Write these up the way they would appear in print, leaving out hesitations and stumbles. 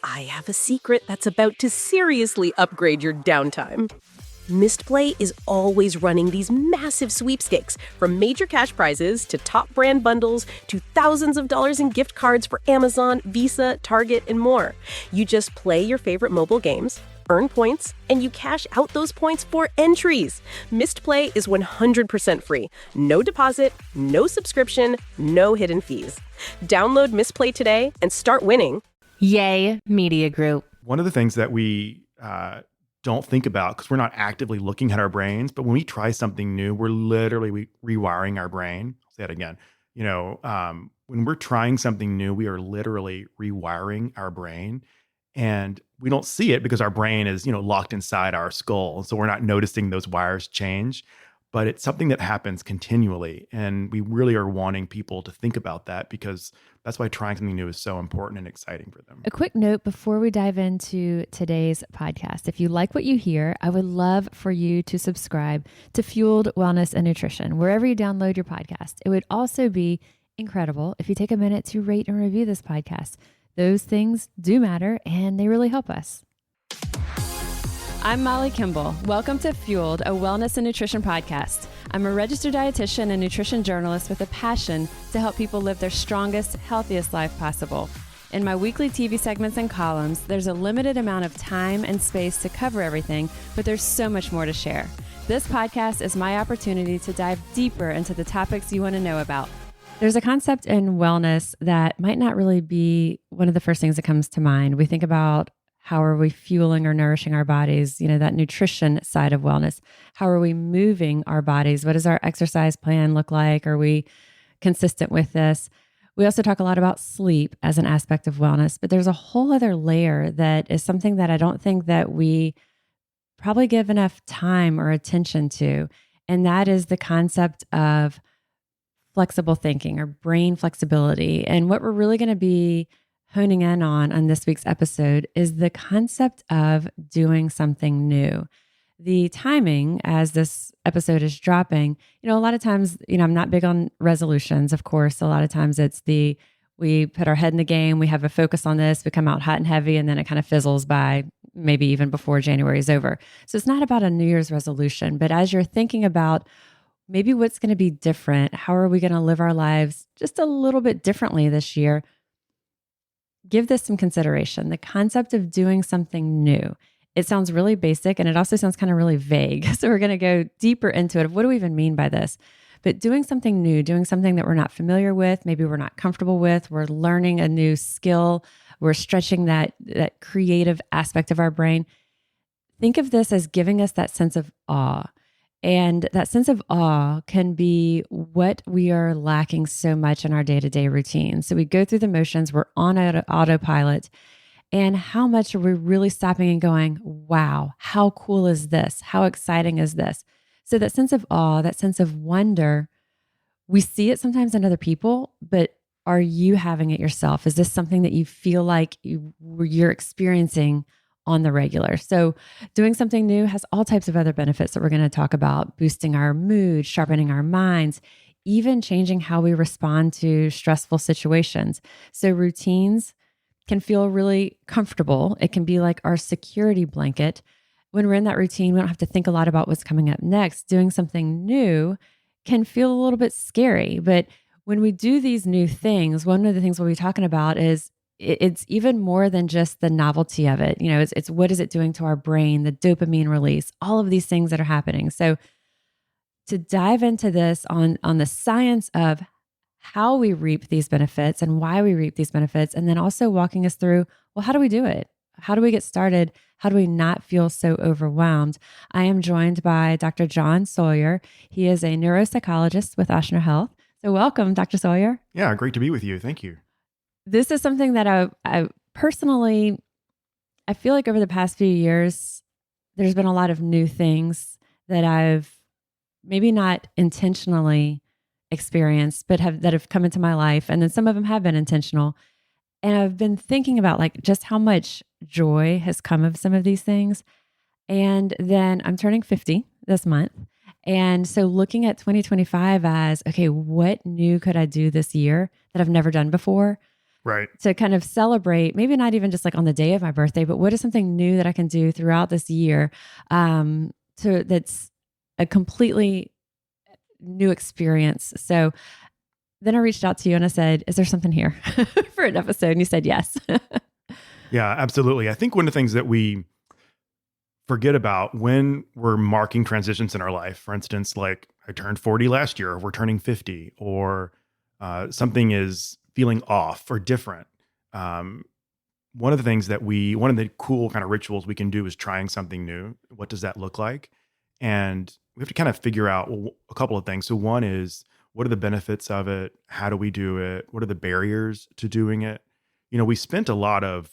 I have a secret that's about to seriously upgrade your downtime. Mistplay is always running these massive sweepstakes, from major cash prizes to top brand bundles to thousands of dollars in gift cards for Amazon, Visa, Target, and more. You just play your favorite mobile games, earn points, and you cash out those points for entries. Mistplay is 100% free. No deposit, no subscription, no hidden fees. Download Mistplay today and start winning. Yay, Media Group. One of the things that we don't think about, because we're not actively looking at our brains, but when we try something new, we're literally rewiring our brain. I'll say that again. When we're trying something new, we are literally rewiring our brain. And we don't see it because our brain is, locked inside our skull. So we're not noticing those wires change, but it's something that happens continually. And we really are wanting people to think about that, because that's why trying something new is so important and exciting for them. A quick note before we dive into today's podcast. If you like what you hear, I would love for you to subscribe to Fueled Wellness and Nutrition, wherever you download your podcast. It would also be incredible if you take a minute to rate and review this podcast. Those things do matter, and they really help us. I'm Molly Kimball. Welcome to Fueled, a wellness and nutrition podcast. I'm a registered dietitian and nutrition journalist with a passion to help people live their strongest, healthiest life possible. In my weekly TV segments and columns, there's a limited amount of time and space to cover everything, but there's so much more to share. This podcast is my opportunity to dive deeper into the topics you want to know about. There's a concept in wellness that might not really be one of the first things that comes to mind. We think about how are we fueling or nourishing our bodies, that nutrition side of wellness. How are we moving our bodies? What does our exercise plan look like? Are we consistent with this? We also talk a lot about sleep as an aspect of wellness, but there's a whole other layer that is something that I don't think that we probably give enough time or attention to. And that is the concept of flexible thinking or brain flexibility. And what we're really going to be honing in on this week's episode is the concept of doing something new. The timing as this episode is dropping, a lot of times, I'm not big on resolutions, of course. A lot of times it's we put our head in the game, we have a focus on this, we come out hot and heavy, and then it kind of fizzles by maybe even before January is over. So it's not about a New Year's resolution, but as you're thinking about maybe what's going to be different, how are we going to live our lives just a little bit differently this year, give this some consideration. The concept of doing something new. It sounds really basic, and it also sounds kind of really vague. So we're going to go deeper into it of what do we even mean by this? But doing something new, doing something that we're not familiar with, maybe we're not comfortable with, we're learning a new skill, we're stretching that creative aspect of our brain. Think of this as giving us that sense of awe. And that sense of awe can be what we are lacking so much in our day-to-day routine. So we go through the motions, we're on autopilot, and how much are we really stopping and going, wow, how cool is this? How exciting is this? So that sense of awe, that sense of wonder, we see it sometimes in other people, but are you having it yourself? Is this something that you feel like you're experiencing on the regular? So doing something new has all types of other benefits that we're going to talk about, boosting our mood, sharpening our minds, even changing how we respond to stressful situations. So routines can feel really comfortable. It can be like our security blanket. When we're in that routine, we don't have to think a lot about what's coming up next. Doing something new can feel a little bit scary. But when we do these new things, one of the things we'll be talking about is it's even more than just the novelty of it. It's what is it doing to our brain, the dopamine release, all of these things that are happening. So to dive into this on the science of how we reap these benefits and why we reap these benefits, and then also walking us through, well, how do we do it? How do we get started? How do we not feel so overwhelmed? I am joined by Dr. John Sawyer. He is a neuropsychologist with Ochsner Health. So welcome, Dr. Sawyer. Yeah, great to be with you. Thank you. This is something that I personally, I feel like over the past few years, there's been a lot of new things that I've maybe not intentionally experienced, but that have come into my life. And then some of them have been intentional. And I've been thinking about just how much joy has come of some of these things. And then I'm turning 50 this month. And so looking at 2025 as, okay, what new could I do this year that I've never done before? Right. to kind of celebrate, maybe not even just like on the day of my birthday, but what is something new that I can do throughout this year that's a completely new experience. So then I reached out to you and I said, is there something here for an episode? And you said yes. Yeah, absolutely. I think one of the things that we forget about when we're marking transitions in our life, for instance, like I turned 40 last year, or we're turning 50, or something is feeling off or different. One of the cool kind of rituals we can do is trying something new. What does that look like? And we have to kind of figure out a couple of things. So one is, what are the benefits of it? How do we do it? What are the barriers to doing it? We spent a lot of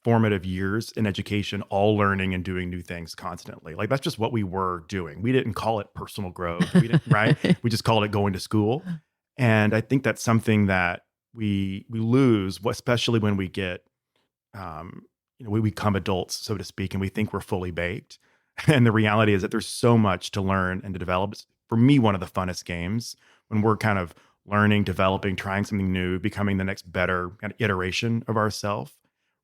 formative years in education, all learning and doing new things constantly. Like that's just what we were doing. We didn't call it personal growth, right? We just called it going to school. And I think that's something that we lose, especially when we get, we become adults, so to speak, and we think we're fully baked. And the reality is that there's so much to learn and to develop. It's, for me, one of the funnest games when we're kind of learning, developing, trying something new, becoming the next better kind of iteration of ourselves,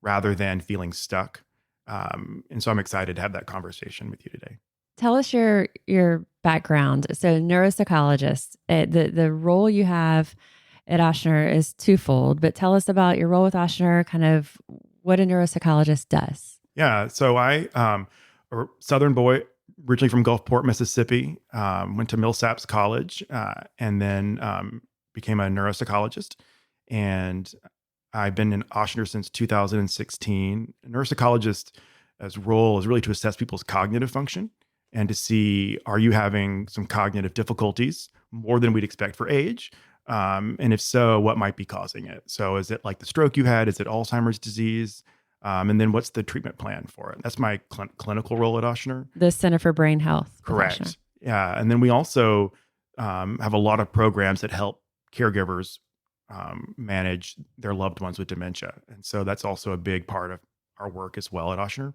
rather than feeling stuck. And so I'm excited to have that conversation with you today. Tell us your background. So neuropsychologist, the role you have at Ochsner is twofold, but tell us about your role with Ochsner, kind of what a neuropsychologist does. Yeah. So I, a Southern boy, originally from Gulfport, Mississippi, went to Millsaps College, and then became a neuropsychologist. And I've been in Ochsner since 2016. A neuropsychologist's role is really to assess people's cognitive function and to see, are you having some cognitive difficulties more than we'd expect for age? And if so, what might be causing it? So is it like the stroke you had? Is it Alzheimer's disease? And then what's the treatment plan for it? That's my clinical role at Ochsner. The Center for Brain Health. Correct. Yeah. And then we also have a lot of programs that help caregivers manage their loved ones with dementia. And so that's also a big part of our work as well at Ochsner.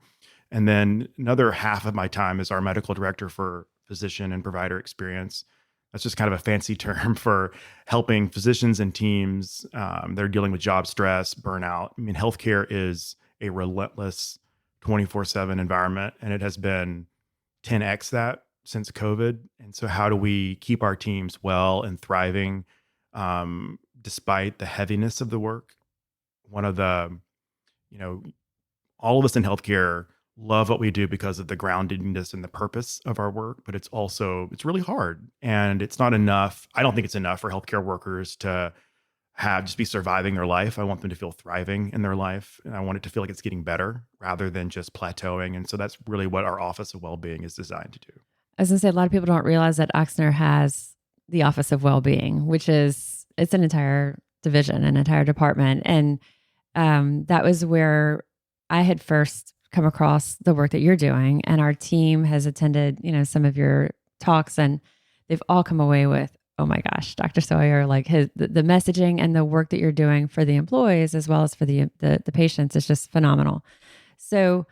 And then another half of my time is our medical director for physician and provider experience. That's just kind of a fancy term for helping physicians and teams that are dealing with job stress, burnout. I mean, healthcare is a relentless 24/7 environment, and it has been 10x that since COVID. And so how do we keep our teams well and thriving despite the heaviness of the work? One of the, all of us in healthcare love what we do because of the groundedness and the purpose of our work, but it's really hard. And it's not enough. I don't think it's enough for healthcare workers to just be surviving their life. I want them to feel thriving in their life. And I want it to feel like it's getting better rather than just plateauing. And so that's really what our Office of Wellbeing is designed to do. I was going to say, a lot of people don't realize that Ochsner has the Office of Wellbeing, which it's an entire division, an entire department. And that was where I had first come across the work that you're doing. And our team has attended, some of your talks, and they've all come away with, oh my gosh, Dr. Sawyer, like the messaging and the work that you're doing for the employees as well as for the patients is just phenomenal. So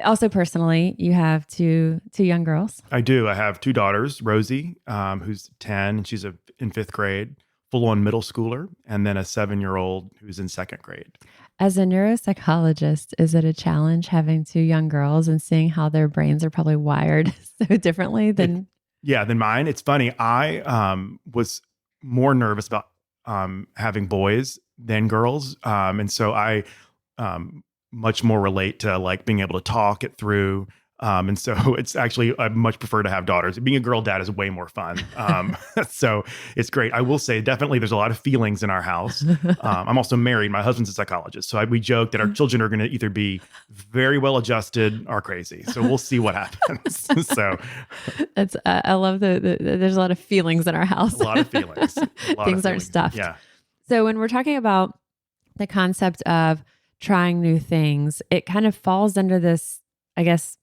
also personally, you have two young girls. I do. I have two daughters, Rosie, who's 10, and she's in 5th grade, full-on middle schooler, and then a 7-year-old who's in 2nd grade. As a neuropsychologist, is it a challenge having two young girls and seeing how their brains are probably wired so differently than mine? It's funny. I was more nervous about having boys than girls. And so I much more relate to like being able to talk it through. And so it's actually, I much prefer to have daughters. Being a girl dad is way more fun. So it's great. I will say definitely there's a lot of feelings in our house. I'm also married. My husband's a psychologist. So we joke that our children are going to either be very well adjusted or crazy. So we'll see what happens. So that's, I love there's a lot of feelings in our house. A lot of feelings. Things aren't stuffed. Yeah. So when we're talking about the concept of trying new things, it kind of falls under this, I guess,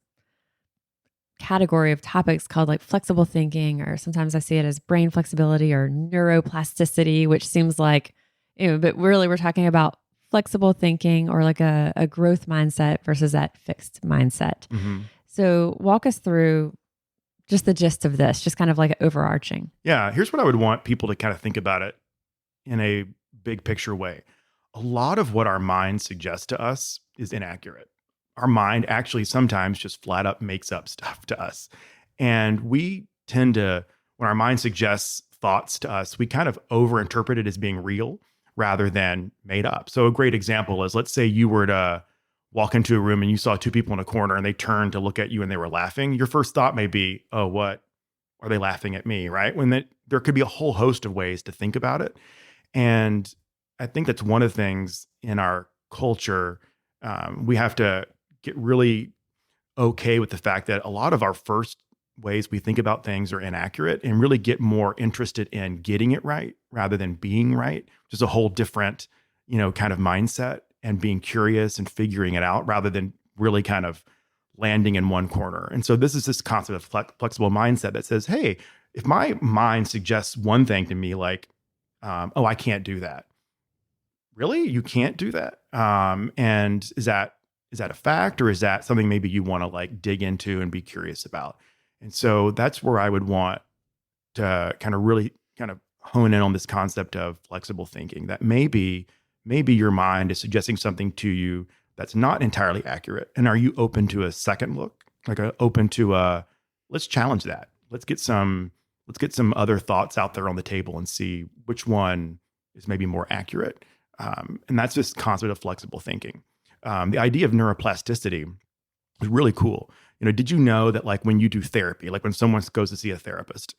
category of topics called like flexible thinking, or sometimes I see it as brain flexibility or neuroplasticity, which seems like, but really we're talking about flexible thinking or like a growth mindset versus that fixed mindset. Mm-hmm. So walk us through just the gist of this, just kind of like overarching. Yeah. Here's what I would want people to kind of think about it in a big picture way. a lot of what our mind suggests to us is inaccurate. Our mind actually sometimes just flat up makes up stuff to us. And we tend to, when our mind suggests thoughts to us, we kind of overinterpret it as being real rather than made up. So a great example is, let's say you were to walk into a room and you saw two people in a corner and they turned to look at you and they were laughing. Your first thought may be, oh, what are they laughing at me? Right? There could be a whole host of ways to think about it. And I think that's one of the things in our culture. We have to get really okay with the fact that a lot of our first ways we think about things are inaccurate, and really get more interested in getting it right rather than being right, which is a whole different, kind of mindset, and being curious and figuring it out rather than really kind of landing in one corner. And so this is this concept of flexible mindset that says, hey, if my mind suggests one thing to me, like, oh, I can't do that. Really? You can't do that? And is that a fact, or is that something maybe you want to like dig into and be curious about? And so that's where I would want to kind of really kind of hone in on this concept of flexible thinking, that maybe your mind is suggesting something to you that's not entirely accurate. And are you open to a second look? Open to let's challenge that. Let's get some other thoughts out there on the table and see which one is maybe more accurate. And that's this concept of flexible thinking. The idea of neuroplasticity is really cool. Did you know that like when you do therapy, like when someone goes to see a therapist,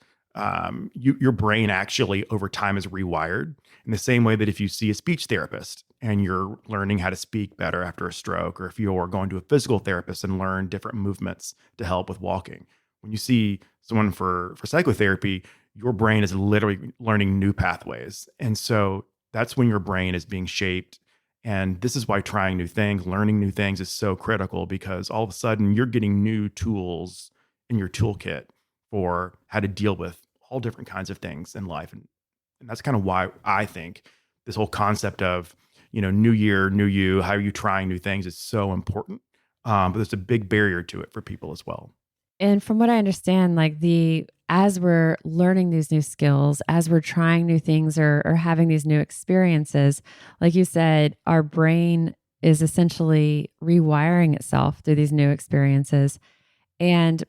your brain actually over time is rewired in the same way that if you see a speech therapist and you're learning how to speak better after a stroke, or if you're going to a physical therapist and learn different movements to help with walking, when you see someone for psychotherapy, your brain is literally learning new pathways. And so that's when your brain is being shaped. And this is why trying new things, learning new things is so critical, because all of a sudden you're getting new tools in your toolkit for how to deal with all different kinds of things in life. And that's kind of why I think this whole concept of, new year, new you, how are you trying new things is so important. But there's a big barrier to it for people as well. And from what I understand, as we're learning these new skills, as we're trying new things or having these new experiences, like you said, our brain is essentially rewiring itself through these new experiences. And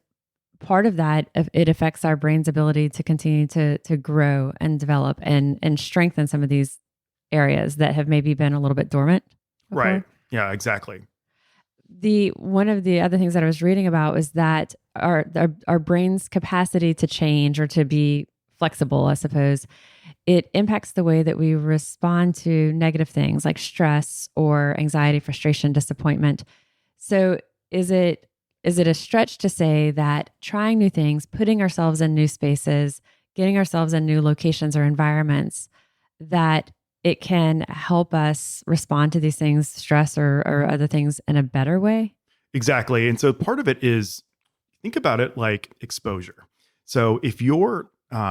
part of that, it affects our brain's ability to continue to grow and develop and strengthen some of these areas that have maybe been a little bit dormant before. Right. Yeah, exactly. One of the other things that I was reading about was that our brain's capacity to change or to be flexible, I suppose, it impacts the way that we respond to negative things like stress or anxiety, frustration, disappointment. So is it a stretch to say that trying new things, putting ourselves in new spaces, getting ourselves in new locations or environments, that it can help us respond to these things, stress or other things, in a better way? Exactly. And so part of it is, think about it like exposure. So if you're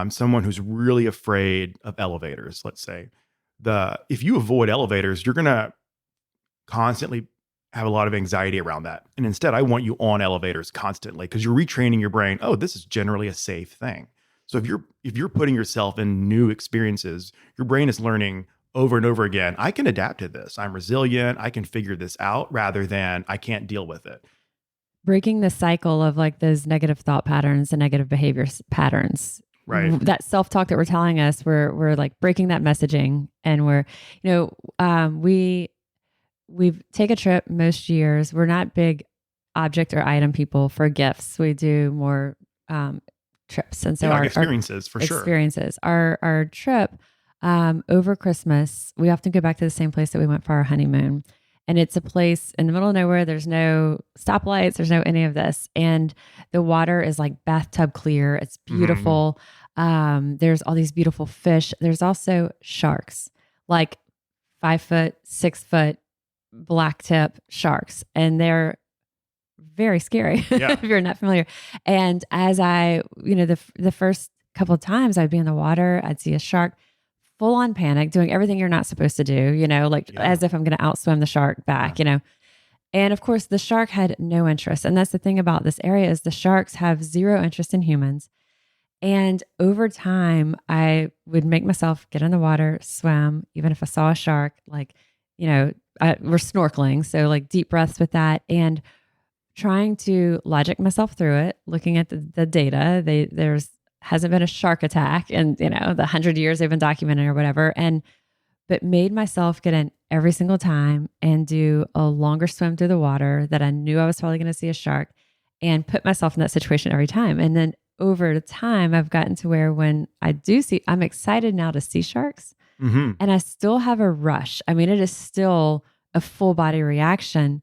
someone who's really afraid of elevators, let's say, if you avoid elevators, you're going to constantly have a lot of anxiety around that. And instead, I want you on elevators constantly, because you're retraining your brain. Oh, this is generally a safe thing. So if you're putting yourself in new experiences, your brain is learning over and over again, I can adapt to this. I'm resilient. I can figure this out, rather than I can't deal with it. Breaking the cycle of like those negative thought patterns and negative behavior patterns. Right. That self-talk that we're telling us, we're like breaking that messaging, and we take a trip most years. We're not big object or item people for gifts. We do more trips. And so our experiences, for sure. Experiences. Our trip over Christmas, we often go back to the same place that we went for our honeymoon. And it's a place in the middle of nowhere. There's no stoplights. There's no any of this. And the water is like bathtub clear. It's beautiful. Mm-hmm. There's all these beautiful fish. There's also sharks, like 5 foot, 6 foot black tip sharks. And they're very scary if you're not familiar. And as the first couple of times I'd be in the water, I'd see a shark, full on panic, doing everything you're not supposed to do, as if I'm going to outswim the shark back, And of course the shark had no interest. And that's the thing about this area, is the sharks have zero interest in humans. And over time I would make myself get in the water, swim, even if I saw a shark, like we're snorkeling. So like deep breaths with that and trying to logic myself through it, looking at the data. There's hasn't been a shark attack in, the 100 years they've been documenting or whatever. But made myself get in every single time and do a longer swim through the water that I knew I was probably going to see a shark and put myself in that situation every time. And then over time, I've gotten to where when I do see, I'm excited now to see sharks and I still have a rush. I mean, it is still a full body reaction,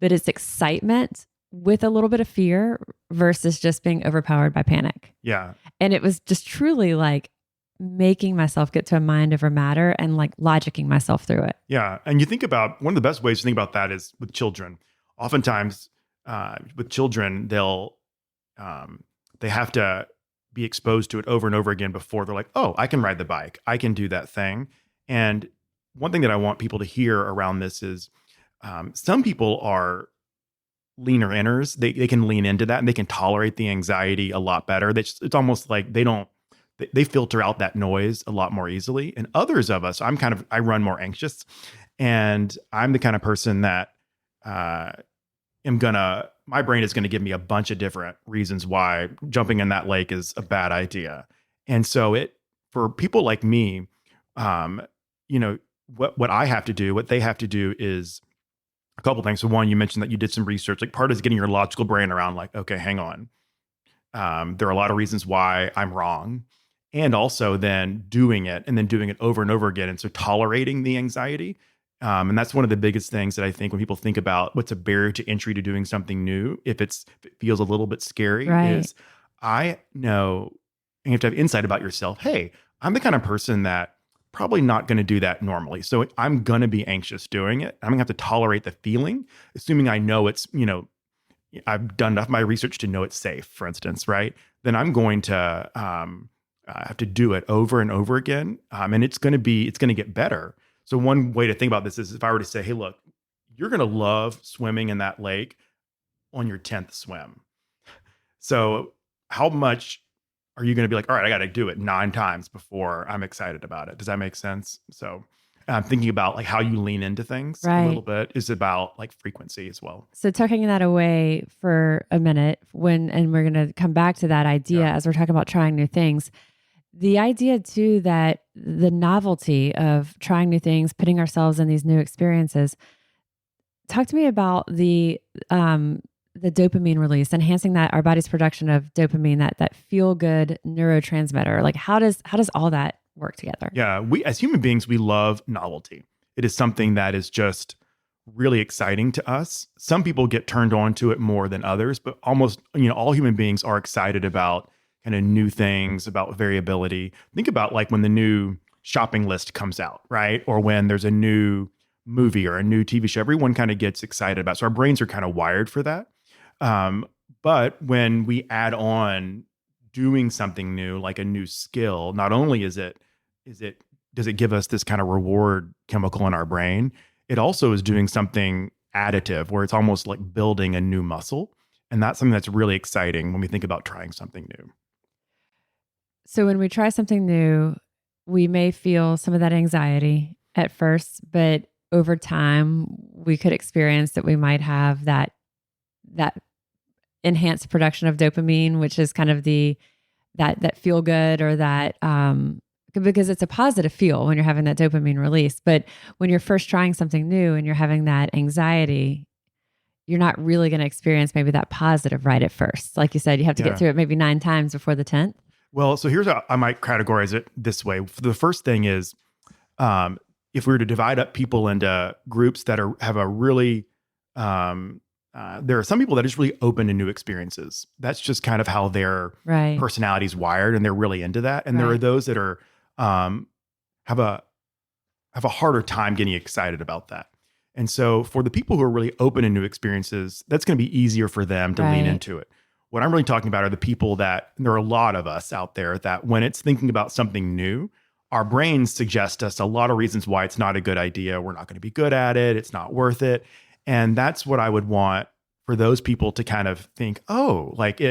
but it's excitement with a little bit of fear versus just being overpowered by panic. Yeah. And it was just truly like making myself get to a mind over matter and like logicking myself through it. Yeah. And you think about one of the best ways to think about that is with children. Oftentimes with children, they have to be exposed to it over and over again before they're like, oh, I can ride the bike. I can do that thing. And one thing that I want people to hear around this is some people are leaner inners. They can lean into that and they can tolerate the anxiety a lot better. It's almost like they filter out that noise a lot more easily. And others of us, I run more anxious, and I'm the kind of person that my brain is going to give me a bunch of different reasons why jumping in that lake is a bad idea. And so for people like me, what I have to do, what they have to do is a couple things. So one, you mentioned that you did some research. Like part is getting your logical brain around like, okay, hang on. There are a lot of reasons why I'm wrong. And also then doing it over and over again. And so tolerating the anxiety. And that's one of the biggest things that I think when people think about what's a barrier to entry to doing something new, if it feels a little bit scary, is I know, and you have to have insight about yourself. Hey, I'm the kind of person that probably not going to do that normally. So I'm going to be anxious doing it. I'm going to have to tolerate the feeling, assuming I know it's, I've done enough of my research to know it's safe, for instance, right? Then I'm going to have to do it over and over again. And it's going to get better. So one way to think about this is if I were to say, hey, look, you're going to love swimming in that lake on your 10th swim. So how much are you going to be like, all right, I got to do it 9 times before I'm excited about it? Does that make sense? So thinking about like how you lean into things a little bit is about like frequency as well. So tucking that away for a minute and we're going to come back to that idea as we're talking about trying new things. The idea too that the novelty of trying new things, putting ourselves in these new experiences. Talk to me about the dopamine release, enhancing that our body's production of dopamine, that feel good neurotransmitter. Like how does all that work together? Yeah, we as human beings, we love novelty. It is something that is just really exciting to us. Some people get turned on to it more than others, but almost all human beings are excited about kind of new things, about variability. Think about like when the new shopping list comes out, right? Or when there's a new movie or a new TV show, everyone kind of gets excited about it. So our brains are kind of wired for that. But when we add on doing something new, like a new skill, not only does it give us this kind of reward chemical in our brain, it also is doing something additive where it's almost like building a new muscle. And that's something that's really exciting when we think about trying something new. So when we try something new, we may feel some of that anxiety at first, but over time we could experience that we might have that enhanced production of dopamine, which is kind of that feel good or that because it's a positive feel when you're having that dopamine release. But when you're first trying something new and you're having that anxiety, you're not really going to experience maybe that positive right at first. Like you said, you have to get through it maybe 9 times before the 10th. Well, so here's how I might categorize it this way. The first thing is, if we were to divide up people into groups that have a really, there are some people that are just really open to new experiences. That's just kind of how their personality is wired, and they're really into that. And there are those that are have a harder time getting excited about that. And so for the people who are really open to new experiences, that's going to be easier for them to lean into it. What I'm really talking about are the people that, there are a lot of us out there that when it's thinking about something new, our brains suggest us a lot of reasons why it's not a good idea. We're not going to be good at it. It's not worth it. And that's what I would want for those people to kind of think, oh, like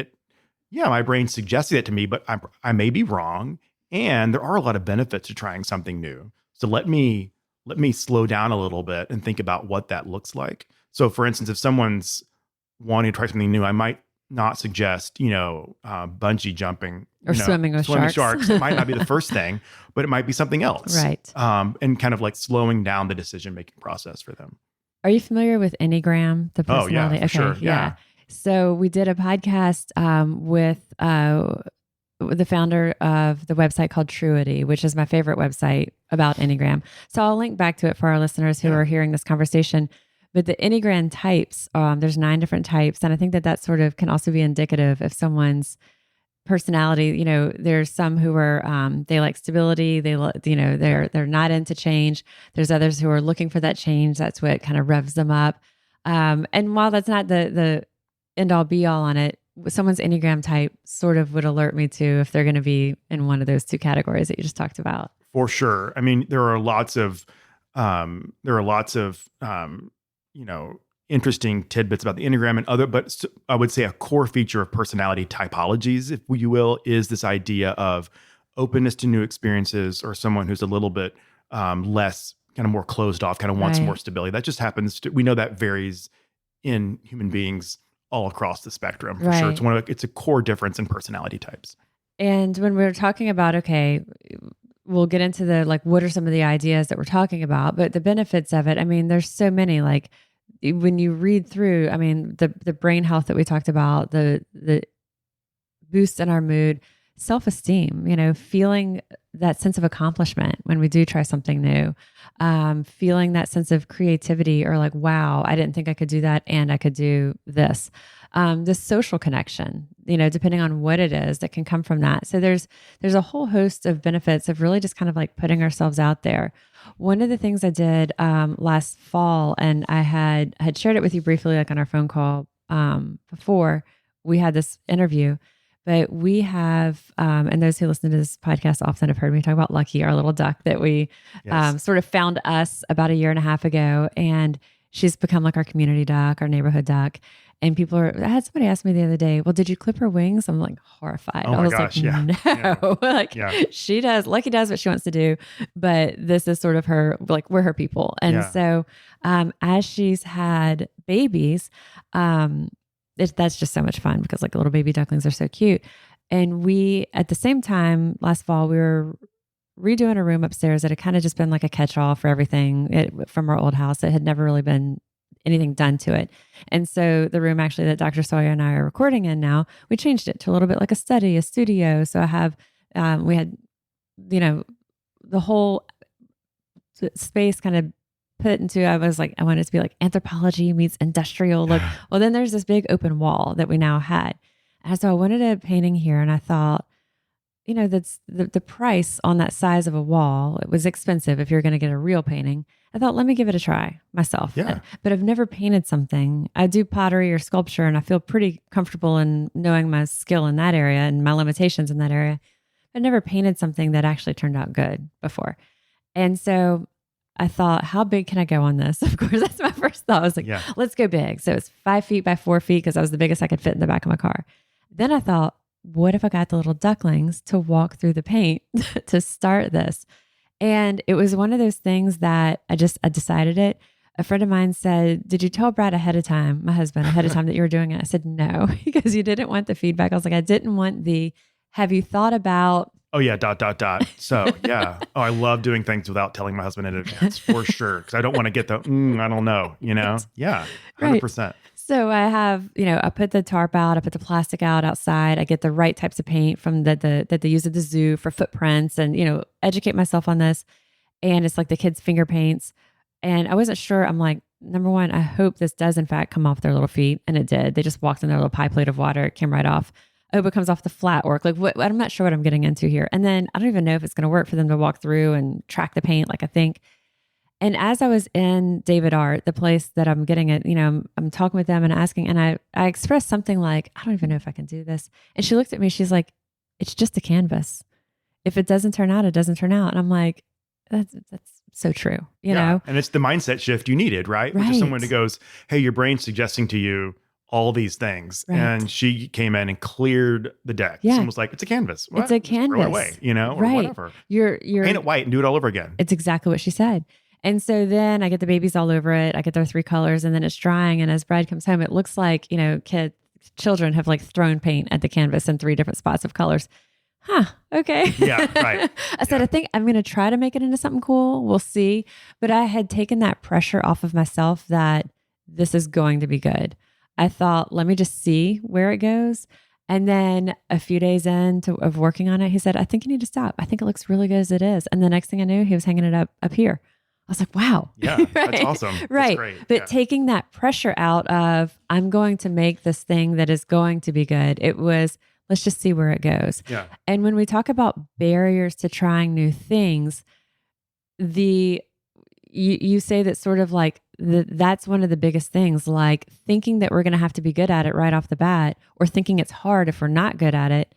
my brain suggested it to me, but I may be wrong. And there are a lot of benefits to trying something new. So let me let me slow down a little bit and think about what that looks like. So for instance, if someone's wanting to try something new, I might not suggest, bungee jumping or swimming with sharks. It might not be the first thing, but it might be something else. Right. And kind of like slowing down the decision-making process for them. Are you familiar with Enneagram, the personality? Oh, yeah, for sure. Yeah. So we did a podcast with the founder of the website called Truity, which is my favorite website about Enneagram. So I'll link back to it for our listeners who are hearing this conversation. But the Enneagram types, there's 9 different types. And I think that sort of can also be indicative of someone's personality. There's some who are, they like stability. They're not into change. There's others who are looking for that change. That's what kind of revs them up. And while that's not the end all be all on it, someone's Enneagram type sort of would alert me to if they're going to be in one of those 2 categories that you just talked about. For sure. I mean, there are lots of interesting tidbits about the Enneagram and but I would say a core feature of personality typologies, if you will, is this idea of openness to new experiences, or someone who's a little bit less, kind of more closed off, kind of wants more stability. That just happens we know that varies in human beings all across the spectrum, for sure. It's a core difference in personality types. And when we're talking about, we'll get into what are some of the ideas that we're talking about, but the benefits of it, I mean, there's so many, when you read through, I mean, the brain health that we talked about, the boost in our mood, self-esteem, feeling that sense of accomplishment when we do try something new, feeling that sense of creativity, or wow, I didn't think I could do that and I could do this. The social connection, depending on what it is that can come from that. So there's a whole host of benefits of really just kind of putting ourselves out there. One of the things I did last fall, and I had shared it with you briefly, on our phone call before we had this interview, but we have, and those who listen to this podcast often have heard me talk about Lucky, our little duck that we sort of found us about 1.5 years ago. And she's become our community duck, our neighborhood duck. And I had somebody ask me the other day, well, did you clip her wings? I'm horrified. Oh my gosh, no. She does, Lucky does what she wants to do, but this is sort of her, we're her people. And so as she's had babies, that's just so much fun, because the little baby ducklings are so cute. And we, at the same time, last fall, we were redoing a room upstairs that had kind of just been a catch-all for everything from our old house. It had never really been anything done to it. And so the room actually that Dr. Sawyer and I are recording in now, we changed it to a little bit like a study, a studio. So I have, we had, the whole space kind of put into, I wanted it to be anthropology meets industrial look. Well, then there's this big open wall that we now had. And so I wanted a painting here, and I thought, that's the price on that size of a wall. It was expensive if you're going to get a real painting. I thought, let me give it a try myself. Yeah. But I've never painted something. I do pottery or sculpture, and I feel pretty comfortable in knowing my skill in that area and my limitations in that area. I've never painted something that actually turned out good before. And so I thought, how big can I go on this? Of course, that's my first thought. I was let's go big. So it's 5 feet by 4 feet, because that was the biggest I could fit in the back of my car. Then I thought, what if I got the little ducklings to walk through the paint to start this? And it was one of those things that I decided it. A friend of mine said, did you tell Brad ahead of time, my husband, ahead of time that you were doing it? I said, no, because you didn't want the feedback. I was I didn't want have you thought about? Oh yeah, ... So yeah. Oh, I love doing things without telling my husband in advance, for sure. Because I don't want to get the, I don't know, Yeah, 100%. Right. So I have, I put the tarp out, I put the plastic out outside. I get the right types of paint from that they use at the zoo for footprints, and, educate myself on this. And it's the kids' finger paints. And I wasn't sure. I'm number one, I hope this does in fact come off their little feet. And it did. They just walked in their little pie plate of water. It came right off. I hope it comes off the flat work. What, I'm not sure what I'm getting into here. And then I don't even know if it's going to work for them to walk through and track the paint I think. And as I was in David Art, the place that I'm getting it, I'm talking with them and asking, and I expressed something I don't even know if I can do this. And she looked at me, she's like, it's just a canvas. If it doesn't turn out, it doesn't turn out. And I'm like, that's so true, you know? And it's the mindset shift you needed, right? Which is someone who goes, hey, your brain's suggesting to you all these things. Right. And she came in and cleared the deck. Yeah. Someone was like, it's a canvas. What? It's a canvas. Throw it away, or whatever. You're paint it white and do it all over again. It's exactly what she said. And so then I get the babies all over it. I get their 3 colors and then it's drying. And as Brad comes home, it looks like, children have like thrown paint at the canvas in 3 different spots of colors. Okay. Yeah, right. I said, I think I'm going to try to make it into something cool. We'll see. But I had taken that pressure off of myself that this is going to be good. I thought, let me just see where it goes. And then a few days of working on it, he said, I think you need to stop. I think it looks really good as it is. And the next thing I knew, he was hanging it up here. I was like, wow. Yeah, right? that's awesome. Right. That's great. But taking that pressure out of, I'm going to make this thing that is going to be good. It was, let's just see where it goes. Yeah. And when we talk about barriers to trying new things, you say that sort of like that's one of the biggest things, like thinking that we're going to have to be good at it right off the bat, or thinking it's hard if we're not good at it.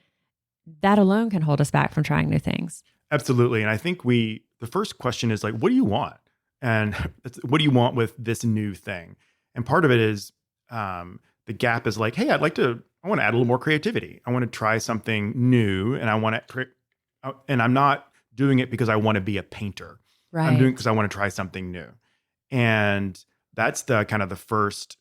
That alone can hold us back from trying new things. Absolutely. And I think the first question is like, what do you want? And what do you want with this new thing? And part of it is the gap is like, hey, I want to add a little more creativity. I want to try something new, and I want to, and I'm not doing it because I want to be a painter. Right. I'm doing it because I want to try something new. And that's the kind of the first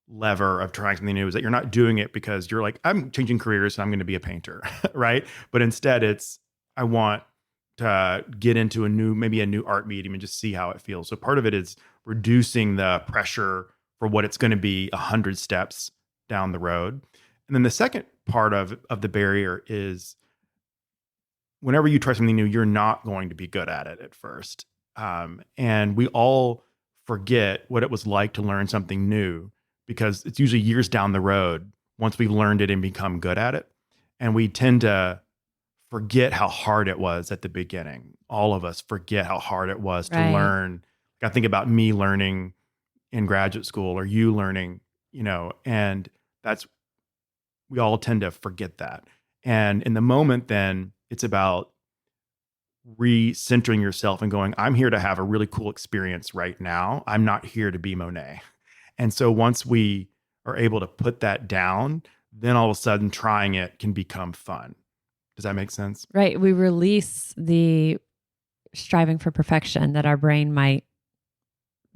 lever of trying something new, is that you're not doing it because you're like, I'm changing careers and I'm going to be a painter, right? But instead it's, I want to get into maybe a new art medium and just see how it feels. So part of it is reducing the pressure for what it's going to be 100 steps down the road. And then the second part of the barrier is, whenever you try something new, you're not going to be good at it at first. And we all forget what it was like to learn something new, because it's usually years down the road once we've learned it and become good at it. And we tend to forget how hard it was at the beginning. All of us forget how hard it was to learn. I think about me learning in graduate school, or you learning, and we all tend to forget that. And in the moment, then it's about recentering yourself and going, I'm here to have a really cool experience right now. I'm not here to be Monet. And so once we are able to put that down, then all of a sudden trying it can become fun. Does that make sense? Right. We release the striving for perfection that our brain might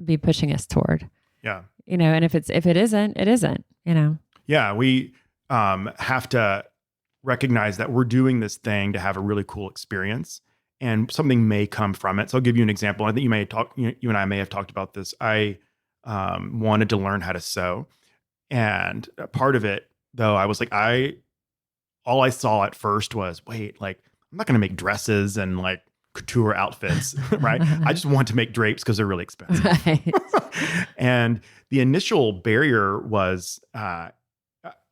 be pushing us toward. Yeah. And if it isn't, it isn't, Yeah. We have to recognize that we're doing this thing to have a really cool experience, and something may come from it. So I'll give you an example. I think you and I may have talked about this. I wanted to learn how to sew. And part of it, though, I was like, all I saw at first was, wait, like, I'm not going to make dresses and like couture outfits, right? I just want to make drapes because they're really expensive. Right. And the initial barrier was,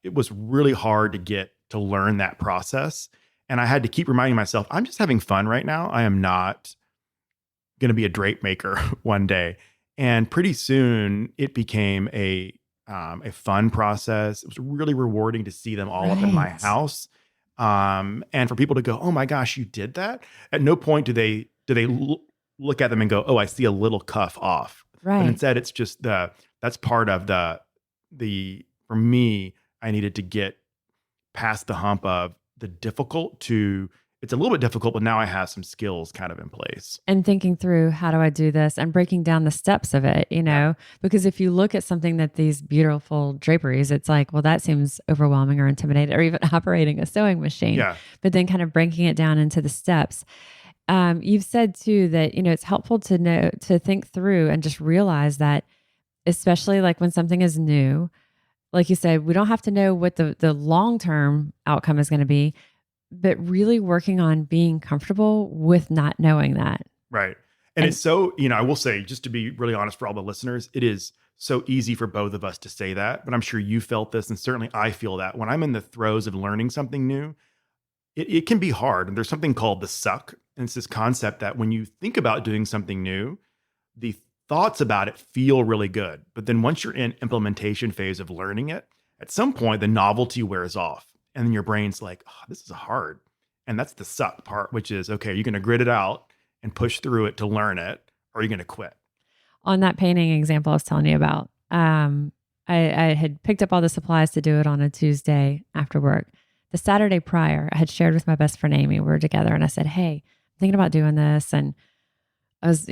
it was really hard to get to learn that process. And I had to keep reminding myself, I'm just having fun right now. I am not going to be a drape maker one day. And pretty soon it became a fun process. It was really rewarding to see them all up in my house. And for people to go, oh my gosh, you did that. At no point do they look at them and go, oh, I see a little cuff off. Right. But instead it's just that's part of the for me, I needed to get past the hump of the difficult to, it's a little bit difficult, but now I have some skills kind of in place. And thinking through, how do I do this? And breaking down the steps of it, because if you look at something that these beautiful draperies, it's like, well, that seems overwhelming or intimidating, or even operating a sewing machine. Yeah. But then kind of breaking it down into the steps. You've said too that, it's helpful to think through and just realize that, especially like when something is new, like you said, we don't have to know what the long-term outcome is going to be, but really working on being comfortable with not knowing that. Right. And it's so, I will say, just to be really honest for all the listeners, it is so easy for both of us to say that, but I'm sure you felt this, and certainly I feel that when I'm in the throes of learning something new, it can be hard. And there's something called the suck. And it's this concept that when you think about doing something new, the thoughts about it feel really good. But then once you're in implementation phase of learning it, at some point, the novelty wears off. And then your brain's like, oh, this is hard. And that's the suck part, which is, okay, you're going to grit it out and push through it to learn it, or you're going to quit. On that painting example I was telling you about, I had picked up all the supplies to do it on a Tuesday after work. The Saturday prior, I had shared with my best friend Amy. We were together and I said, hey, I'm thinking about doing this. And I was,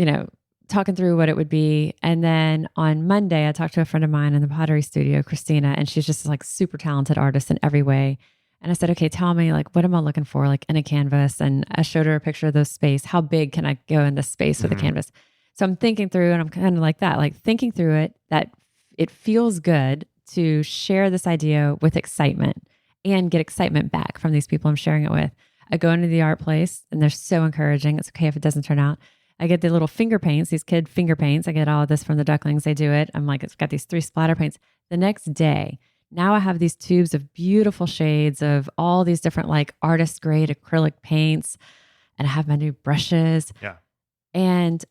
talking through what it would be. And then on Monday, I talked to a friend of mine in the pottery studio, Christina, and she's just like super talented artist in every way. And I said, okay, tell me, like, what am I looking for, like in a canvas? And I showed her a picture of this space. How big can I go in this space with a canvas? So I'm thinking through, and I'm kind of like that, like thinking through it, that it feels good to share this idea with excitement and get excitement back from these people I'm sharing it with. I go into the art place and they're so encouraging. It's okay if it doesn't turn out. I get the little finger paints, these kid finger paints. I get all of this from the ducklings. They do it. I'm like, it's got these 3 splatter paints. The next day, now I have these tubes of beautiful shades of all these different like artist grade acrylic paints. And I have my new brushes. Yeah. And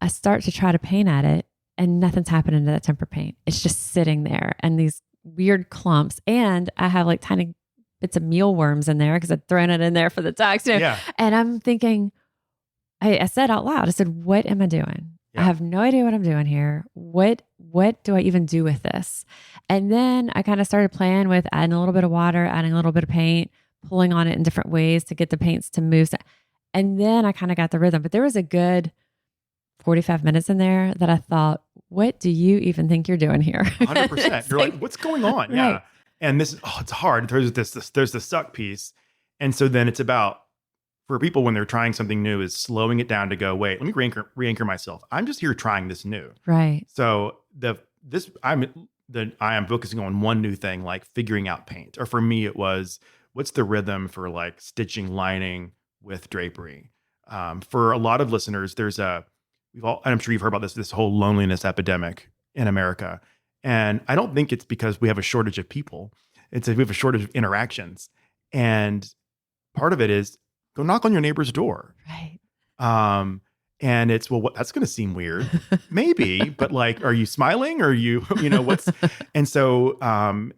I start to try to paint at it and nothing's happening to that temper paint. It's just sitting there and these weird clumps. And I have like tiny bits of mealworms in there because I'd thrown it in there for the ducks. You know? Yeah. And I'm thinking, I said out loud, I said, what am I doing? Yeah. I have no idea what I'm doing here. What do I even do with this? And then I kind of started playing with adding a little bit of water, adding a little bit of paint, pulling on it in different ways to get the paints to move. And then I kind of got the rhythm. But there was a good 45 minutes in there that I thought, what do you even think you're doing here? 100%. You're like, what's going on? Right. Yeah. And this, it's hard. There's the suck piece. And so then it's about, for people when they're trying something new, is slowing it down to go, wait, let me re-anchor myself. I'm just here trying this new. Right. So I am focusing on one new thing, like figuring out paint. Or for me, it was, what's the rhythm for like stitching lining with drapery? For a lot of listeners, and I'm sure you've heard about this whole loneliness epidemic in America. And I don't think it's because we have a shortage of people. It's we have a shortage of interactions. And part of it is, go knock on your neighbor's door. Right. And it's, well, that's going to seem weird. Maybe, but like, are you smiling? Or what's, and so,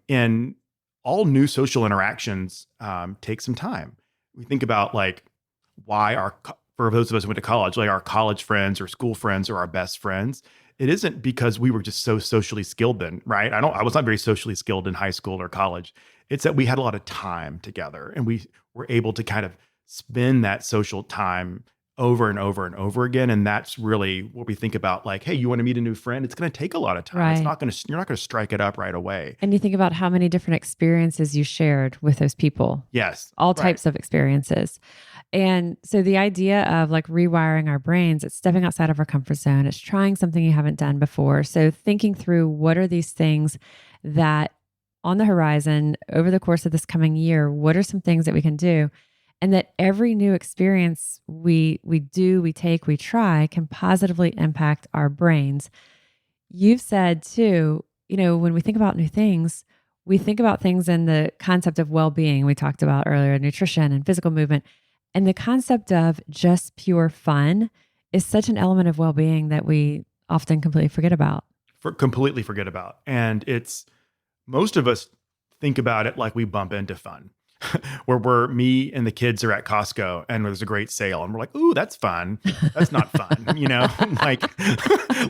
in all new social interactions, take some time. We think about like why for those of us who went to college, like our college friends or school friends or our best friends, it isn't because we were just so socially skilled then, right? I was not very socially skilled in high school or college. It's that we had a lot of time together and we were able to kind of spend that social time over and over and over again. And that's really what we think about, like, hey, you want to meet a new friend? It's going to take a lot of time. Right. You're not going to strike it up right away. And you think about how many different experiences you shared with those people. Yes. All types of experiences. And so the idea of like rewiring our brains, it's stepping outside of our comfort zone. It's trying something you haven't done before. So thinking through, what are these things that on the horizon over the course of this coming year, what are some things that we can do? And that every new experience we try can positively impact our brains. You've said too, when we think about new things, we think about things in the concept of well-being. We talked about earlier, nutrition and physical movement. And the concept of just pure fun is such an element of well-being that we often completely forget about. Completely forget about. And most of us think about it like we bump into fun. Where me and the kids are at Costco and there's a great sale and we're like, ooh, that's fun. That's not fun.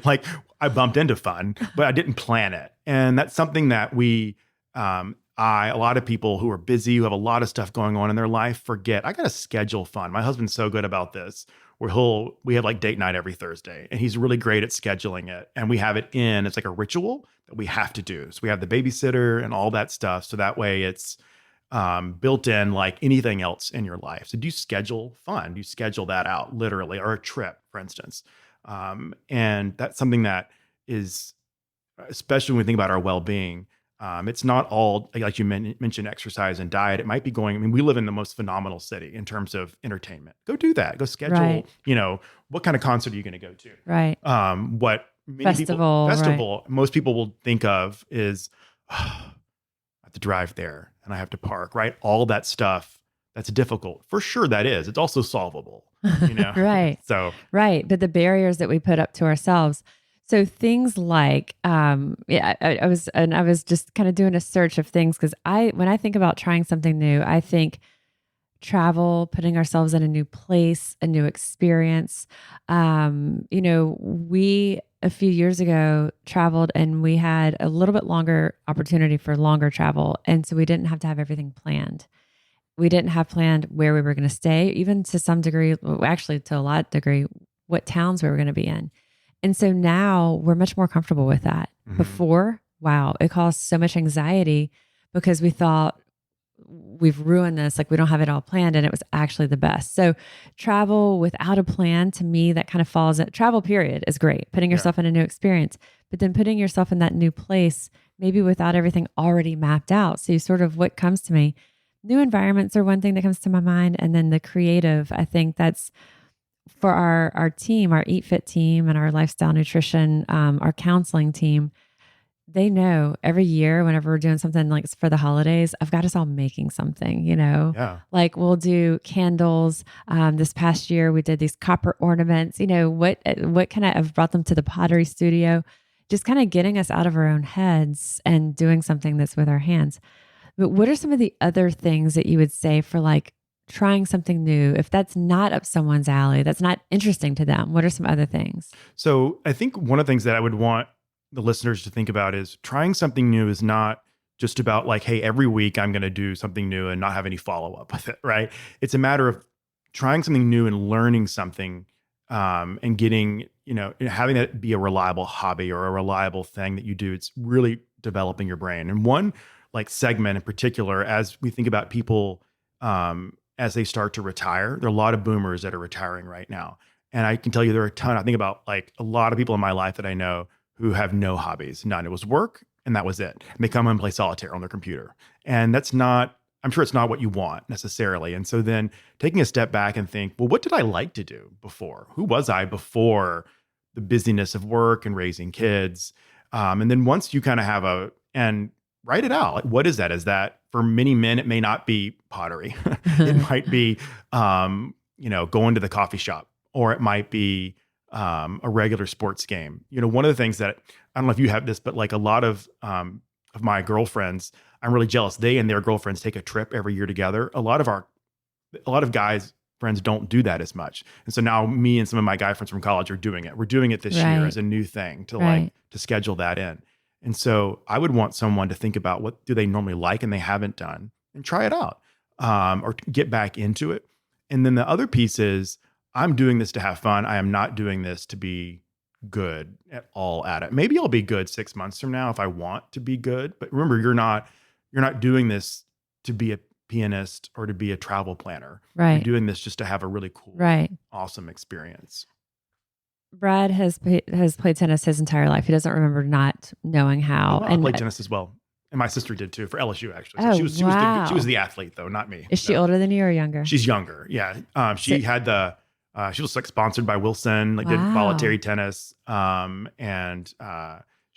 like I bumped into fun, but I didn't plan it. And that's something that a lot of people who are busy, who have a lot of stuff going on in their life, forget. I got to schedule fun. My husband's so good about this, where we have like date night every Thursday and he's really great at scheduling it. And we have it's like a ritual that we have to do. So we have the babysitter and all that stuff. So that way it's built in like anything else in your life. So do you schedule fun? Do you schedule that out literally, or a trip, for instance? And that's something that is, especially when we think about our well-being, it's not all, like you mentioned, exercise and diet. It might be we live in the most phenomenal city in terms of entertainment. Go do that. Go schedule, right. What kind of concert are you going to go to? Right. What festival, right. Most people will think of is, I have to drive there and I have to park, right? All that stuff, that's difficult. For sure that is. It's also solvable, Right. So. Right. But the barriers that we put up to ourselves. So things like, I was just kind of doing a search of things because when I think about trying something new, I think travel, putting ourselves in a new place, a new experience. We a few years ago traveled and we had a little bit longer opportunity for longer travel. And so we didn't have to have everything planned. We didn't have planned where we were going to stay, even to some degree, actually to a lot degree, what towns we were going to be in. And so now we're much more comfortable with that. Mhm. Before, wow, it caused so much anxiety because we thought we've ruined this, like we don't have it all planned, and it was actually the best. So travel without a plan, to me, that kind of falls at travel period is great. Putting Yeah. yourself in a new experience, but then putting yourself in that new place, maybe without everything already mapped out. So you sort of, what comes to me, new environments are one thing that comes to my mind. And then the creative, I think that's for our team, our Eat Fit team and our lifestyle nutrition, our counseling team. They know every year whenever we're doing something like for the holidays, I've got us all making something, Yeah. like we'll do candles. This past year we did these copper ornaments, what I've brought them to the pottery studio, just kind of getting us out of our own heads and doing something that's with our hands. But what are some of the other things that you would say for like trying something new? If that's not up someone's alley, that's not interesting to them, what are some other things? So I think one of the things that I would want the listeners to think about is trying something new is not just about like, hey, every week I'm going to do something new and not have any follow up with it, right? It's a matter of trying something new and learning something, and getting, having that be a reliable hobby or a reliable thing that you do. It's really developing your brain. And one like segment in particular, as we think about people, as they start to retire, there are a lot of boomers that are retiring right now. And I can tell you there are a ton. I think about like a lot of people in my life that I know who have no hobbies, none. It was work and that was it. And they come home and play solitaire on their computer. And that's not, I'm sure it's not what you want necessarily. And so then taking a step back and think, well, what did I like to do before? Who was I before the busyness of work and raising kids? And then once you kind of and write it out. Like, what is that? Is that for many men, it may not be pottery. It might be, going to the coffee shop, or it might be, a regular sports game. One of the things that, I don't know if you have this, but like a lot of my girlfriends, I'm really jealous. They and their girlfriends take a trip every year together. A lot of guys friends don't do that as much. And so now me and some of my guy friends from college are doing it. We're doing it this year as a new thing to to schedule that in. And so I would want someone to think about what do they normally like and they haven't done, and try it out, or get back into it. And then the other piece is, I'm doing this to have fun. I am not doing this to be good at all at it. Maybe I'll be good 6 months from now if I want to be good. But remember, you're not doing this to be a pianist or to be a travel planner. Right. You're doing this just to have a really cool, awesome experience. Brad has played tennis his entire life. He doesn't remember not knowing how. I played tennis as well. And my sister did too, for LSU actually. So she was the athlete though, not me. Is she older than you or younger? She's younger. Yeah. She was like sponsored by Wilson, like did voluntary tennis. And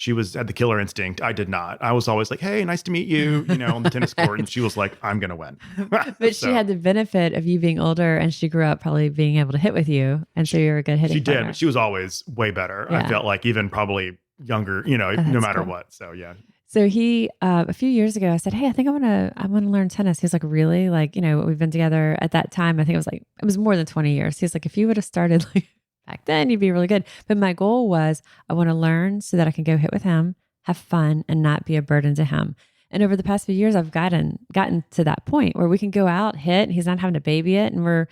she had the killer instinct. I did not. I was always like, hey, nice to meet you, on the tennis court. And she was like, I'm going to win. But she had the benefit of you being older, and she grew up probably being able to hit with you. And so you were a good hitting partner. She did. She was always way better. Yeah. I felt like even probably younger, no matter what. So yeah. So he, a few years ago, I said, hey, I think I want to learn tennis. He's like, really? Like, we've been together at that time. I think it was more than 20 years. He's like, if you would have started like back then, you'd be really good. But my goal was I want to learn so that I can go hit with him, have fun, and not be a burden to him. And over the past few years, I've gotten to that point where we can go out, hit, and he's not having to baby it, and we're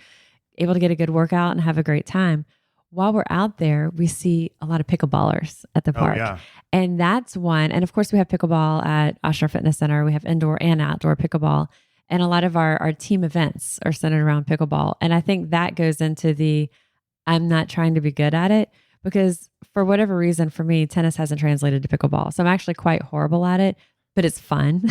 able to get a good workout and have a great time. While we're out there, we see a lot of pickleballers at the park. Yeah. And that's one. And of course, we have pickleball at Oshner Fitness Center. We have indoor and outdoor pickleball. And a lot of our team events are centered around pickleball. And I think that goes into I'm not trying to be good at it, because for whatever reason, for me, tennis hasn't translated to pickleball. So I'm actually quite horrible at it, but it's fun,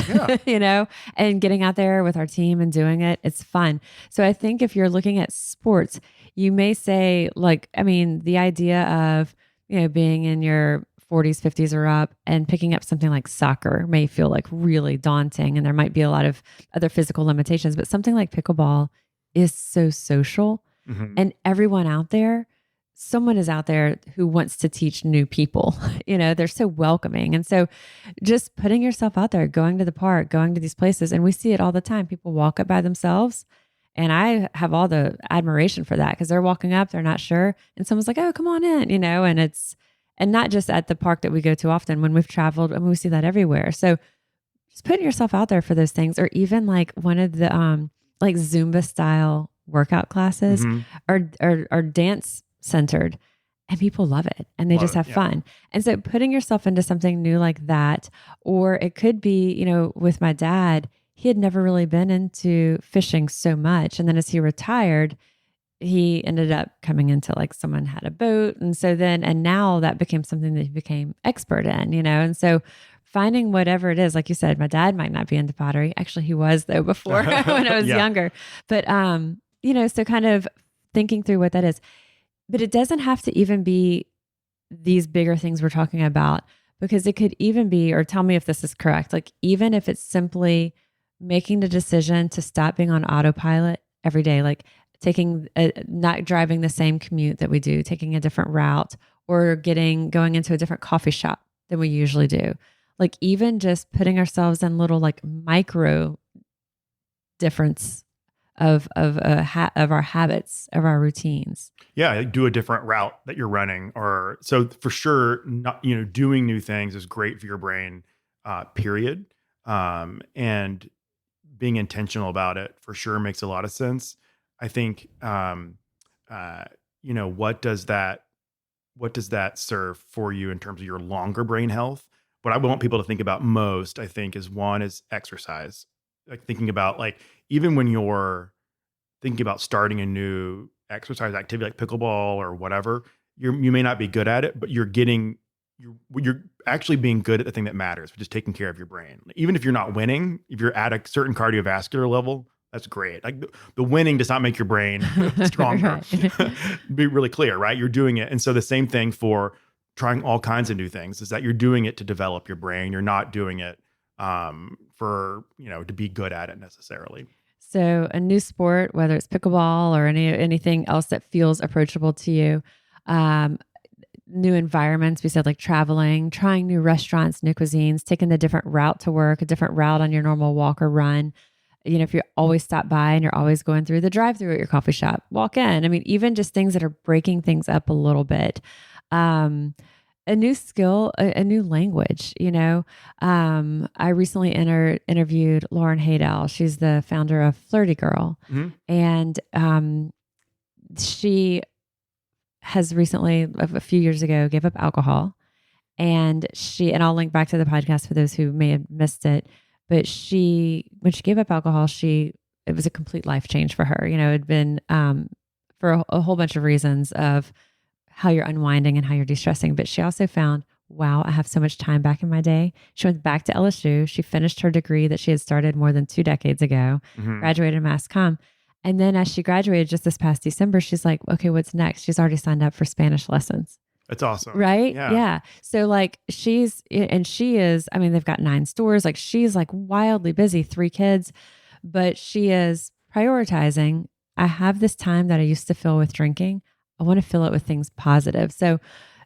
and getting out there with our team and doing it, it's fun. So I think if you're looking at sports, you may say the idea of, being in your 40s, 50s or up and picking up something like soccer may feel like really daunting. And there might be a lot of other physical limitations, but something like pickleball is so social. Mm-hmm. And everyone out there, someone is out there who wants to teach new people, they're so welcoming. And so just putting yourself out there, going to the park, going to these places, and we see it all the time. People walk up by themselves. And I have all the admiration for that, because they're walking up, they're not sure. And someone's like, oh, come on in, and not just at the park that we go to often. When we've traveled, we see that everywhere. So just putting yourself out there for those things, or even like one of the like Zumba style workout classes, are dance centered. and people love it and they Love just it. have Yeah. fun. And so putting yourself into something new like that, or it could be, with my dad, he had never really been into fishing so much. And then as he retired, he ended up coming into like someone had a boat. And now that became something that he became expert in, And so finding whatever it is, like you said, my dad might not be into pottery. Actually, he was though before when I was Yeah. younger. But, so kind of thinking through what that is. But it doesn't have to even be these bigger things we're talking about, because it could even be, or tell me if this is correct, like even if it's simply making the decision to stop being on autopilot every day, like not driving the same commute that we do, taking a different route, or going into a different coffee shop than we usually do. Like even just putting ourselves in little like micro difference of our habits, of our routines. Yeah, do a different route that you're running, or so for sure. Not doing new things is great for your brain. Period. And being intentional about it for sure makes a lot of sense. I think. What does that serve for you in terms of your longer brain health? What I want people to think about most, I think, is exercise. Like thinking about like even when you're thinking about starting a new exercise activity like pickleball or whatever, you may not be good at it, but you're actually being good at the thing that matters, which is taking care of your brain. Even if you're not winning, if you're at a certain cardiovascular level, that's great. Like the winning does not make your brain stronger. Be really clear, right? You're doing it. And so the same thing for trying all kinds of new things is that you're doing it to develop your brain. You're not doing it to be good at it necessarily. So a new sport, whether it's pickleball or anything else that feels approachable to you, new environments, we said like traveling, trying new restaurants, new cuisines, taking the different route to work, a different route on your normal walk or run. If you always stop by and you're always going through the drive-through at your coffee shop, walk in. I mean, even just things that are breaking things up a little bit. A new skill, a new language, I recently interviewed Lauren Haydell. She's the founder of Flirty Girl. Mm-hmm. And she has recently, a few years ago, gave up alcohol. And I'll link back to the podcast for those who may have missed it. But when she gave up alcohol, it was a complete life change for her. It had been for a whole bunch of reasons of how you're unwinding and how you're de-stressing. But she also found, wow, I have so much time back in my day. She went back to LSU. She finished her degree that she had started more than 2 decades ago, graduated in mass comm. And then as she graduated just this past December, she's like, okay, what's next? She's already signed up for Spanish lessons. That's awesome. Right? Yeah. So like she is, I mean, they've got 9 stores. Like she's like wildly busy, 3 kids, but she is prioritizing. I have this time that I used to fill with drinking. I want to fill it with things positive. So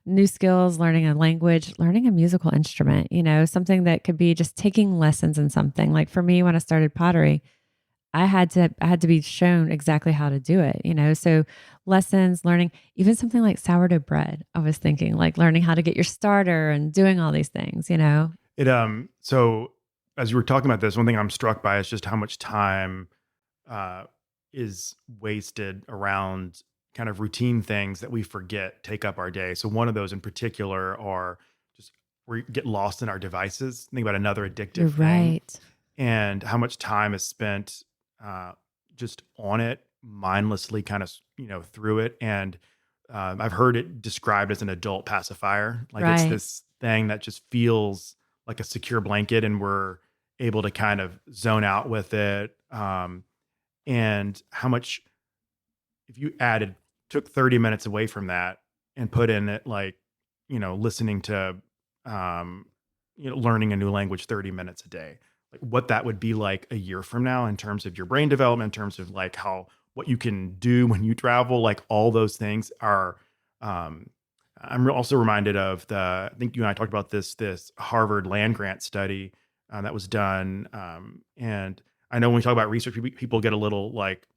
new skills, learning a language, learning a musical instrument, something that could be just taking lessons in something. Like for me, when I started pottery, I had to be shown exactly how to do it, so lessons, learning, even something like sourdough bread. I was thinking like learning how to get your starter and doing all these things, So as you were talking about this, one thing I'm struck by is just how much time is wasted around kind of routine things that we forget take up our day. So one of those in particular are just we get lost in our devices. Think about another addictive You're thing. right. And how much time is spent just on it, mindlessly kind of, through it. And I've heard it described as an adult pacifier. Like it's this thing that just feels like a secure blanket and we're able to kind of zone out with it. And how much, if you took 30 minutes away from that and put in it like, listening to, learning a new language 30 minutes a day, like what that would be like a year from now in terms of your brain development, in terms of like what you can do when you travel, like all those things are, I'm also reminded of I think you and I talked about this Harvard land grant study that was done. And I know when we talk about research, people get a little like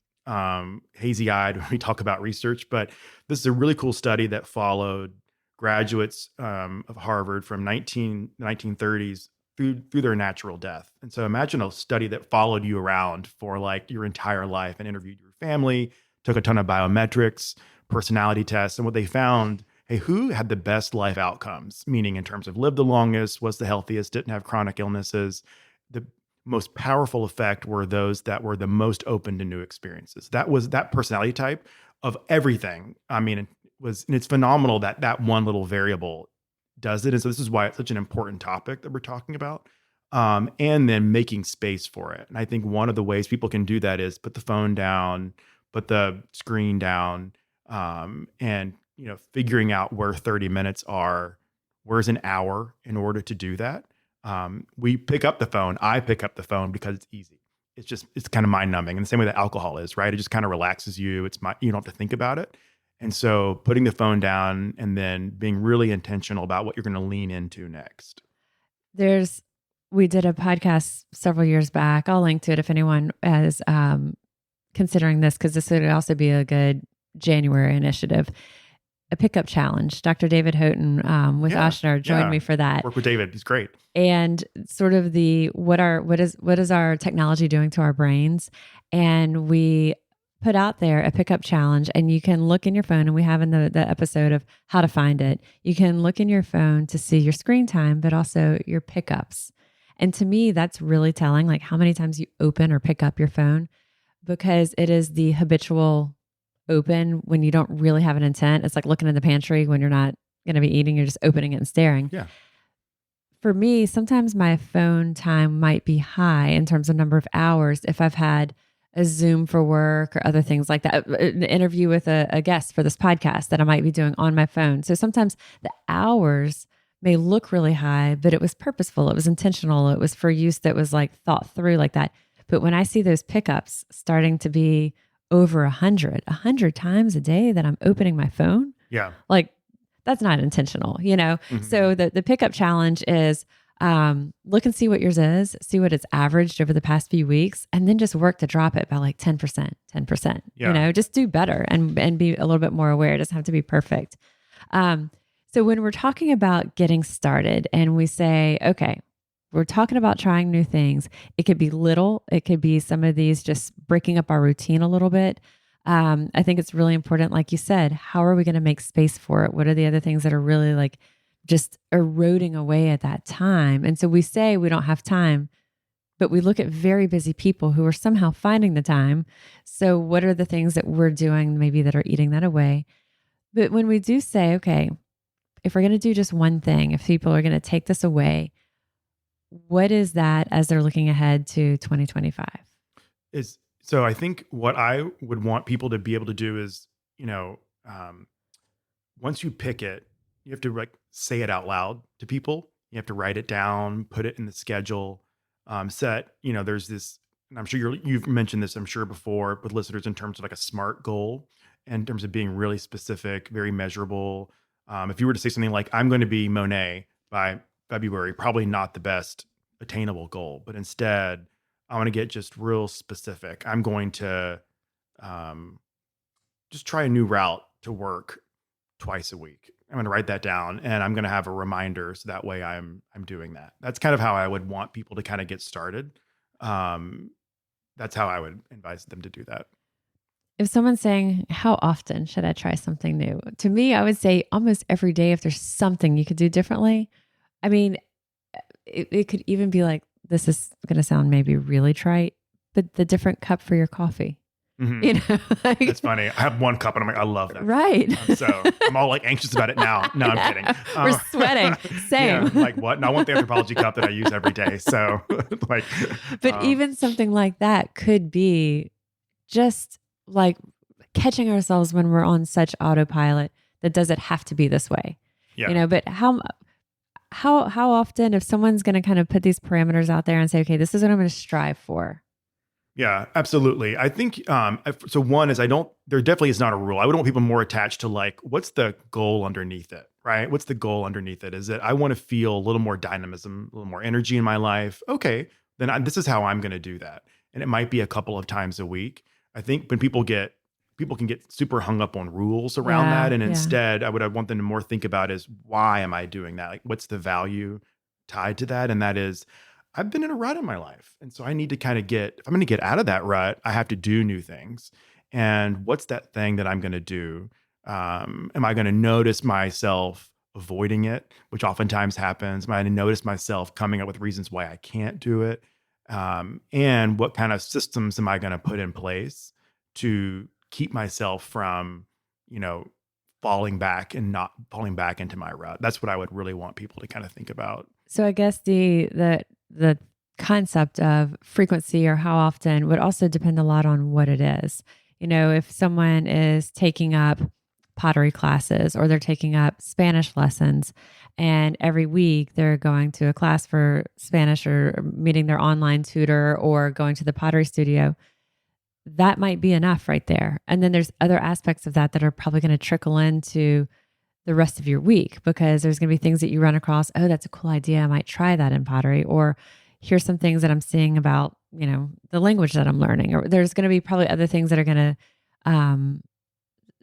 hazy eyed when we talk about research, but this is a really cool study that followed graduates of Harvard from 1930s through their natural death. And so imagine a study that followed you around for like your entire life and interviewed your family, took a ton of biometrics, personality tests. And what they found hey, who had the best life outcomes? Meaning in terms of lived the longest, was the healthiest, didn't have chronic illnesses. The most powerful effect were those that were the most open to new experiences. That was that personality type of everything. I mean, and it's phenomenal that that one little variable does it. And so this is why it's such an important topic that we're talking about. And then making space for it. And I think one of the ways people can do that is put the phone down, put the screen down, and figuring out where 30 minutes are, where's an hour in order to do that. We pick up the phone. I pick up the phone because it's easy. It's kind of mind numbing. And the same way that alcohol is, right? It just kind of relaxes you. You don't have to think about it. And so putting the phone down and then being really intentional about what you're going to lean into next. We did a podcast several years back. I'll link to it if anyone is considering this, because this would also be a good January initiative. A pickup challenge. Dr. David Houghton with Oshner joined me for that. Work with David. He's great. And sort of what is our technology doing to our brains? And we put out there a pickup challenge, and you can look in your phone, and we have in the episode of how to find it. You can look in your phone to see your screen time, but also your pickups. And to me, that's really telling, like how many times you open or pick up your phone, because it is the habitual open when you don't really have an intent. It's like looking in the pantry when you're not going to be eating, you're just opening it and staring. Yeah. For me, sometimes my phone time might be high in terms of number of hours if I've had a Zoom for work or other things like that, an interview with a guest for this podcast that I might be doing on my phone. So sometimes the hours may look really high, but it was purposeful. It was intentional. It was for use that was like thought through like that. But when I see those pickups starting to be over 100 times a day that I'm opening my phone, like that's not intentional, Mm-hmm. So the pickup challenge is look and see what yours is, see what it's averaged over the past few weeks, and then just work to drop it by like 10%, just do better and be a little bit more aware. It doesn't have to be perfect. So when we're talking about getting started and we say, okay, we're talking about trying new things, it could be little, it could be some of these just breaking up our routine a little bit. I think it's really important, like you said, how are we going to make space for it? What are the other things that are really like just eroding away at that time? And so we say we don't have time, but we look at very busy people who are somehow finding the time. So what are the things that we're doing maybe that are eating that away? But when we do say, okay, if we're going to do just one thing, if people are going to take this away, what is that as they're looking ahead to 2025? So I think what I would want people to be able to do is, once you pick it, you have to say it out loud to people. You have to write it down, put it in the schedule, there's this, and I'm sure you've mentioned this, I'm sure before with listeners in terms of like a SMART goal, in terms of being really specific, very measurable. If you were to say something like, I'm going to be Monet by February, probably not the best attainable goal, but instead I want to get just real specific. I'm going to just try a new route to work twice a week. I'm going to write that down, and I'm going to have a reminder so that way I'm doing that. That's kind of how I would want people to kind of get started. That's how I would advise them to do that. If someone's saying, how often should I try something new? To me, I would say almost every day if there's something you could do differently. I mean, it could even be like, this is going to sound maybe really trite, but the different cup for your coffee. Mm-hmm. It's funny. I have one cup and I'm like, I love that. Right. So I'm all like anxious about it now. No, I'm kidding. We're sweating. Same. Yeah, like what? No, I want the Anthropology cup that I use every day. So but even something like that could be just like catching ourselves when we're on such autopilot that does it have to be this way? Yeah. But how often, if someone's going to kind of put these parameters out there and say, okay, this is what I'm going to strive for. Yeah, absolutely. I think, so one is there definitely is not a rule. I would want people more attached to like, what's the goal underneath it, right? What's the goal underneath it? Is it, I want to feel a little more dynamism, a little more energy in my life. Okay, then this is how I'm going to do that. And it might be a couple of times a week. I think when people can get super hung up on rules around that. And instead I want them to more think about is, why am I doing that? Like, what's the value tied to that? And that is, I've been in a rut in my life. And so I need to if I'm going to get out of that rut, I have to do new things. And what's that thing that I'm going to do Am I going to notice myself avoiding it, which oftentimes happens? Am I going to notice myself coming up with reasons why I can't do it? And what kind of systems am I going to put in place to keep myself from, falling back and not falling back into my rut? That's what I would really want people to kind of think about. So I guess the concept of frequency or how often would also depend a lot on what it is. If someone is taking up pottery classes or they're taking up Spanish lessons and every week they're going to a class for Spanish or meeting their online tutor or going to the pottery studio, that might be enough right there. And then there's other aspects of that are probably going to trickle into the rest of your week, because there's going to be things that you run across. Oh, that's a cool idea. I might try that in pottery. Or here's some things that I'm seeing about, the language that I'm learning. Or there's going to be probably other things that are going to